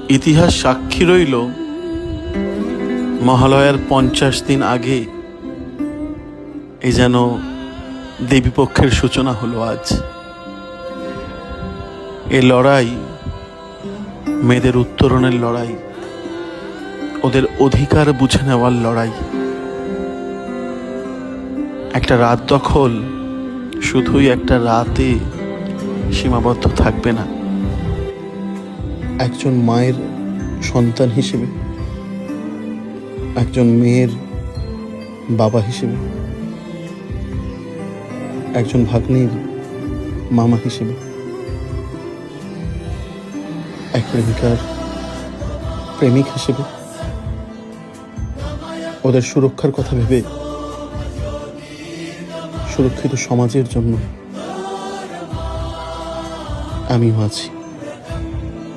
ইতিহাস সাক্ষী রইল মহালয়ার 50 দিন আগে এ যেন দেবীপক্ষের সূচনা হলো আজ। এ লড়াই মেয়েদের উত্তরণের লড়াই, ওদের অধিকার বুঝে নেওয়ার লড়াই। একটা রাত দখল শুধুই একটা রাতে সীমাবদ্ধ থাকবে না। একজন মায়ের সন্তান হিসেবে, একজন মেয়ের বাবা হিসেবে, একজন ভাগ্নির মামা হিসেবে, এক প্রেমিকার প্রেমিক হিসেবে, ওদের সুরক্ষার কথা ভেবে, সুরক্ষিত সমাজের জন্য আমিও আছি।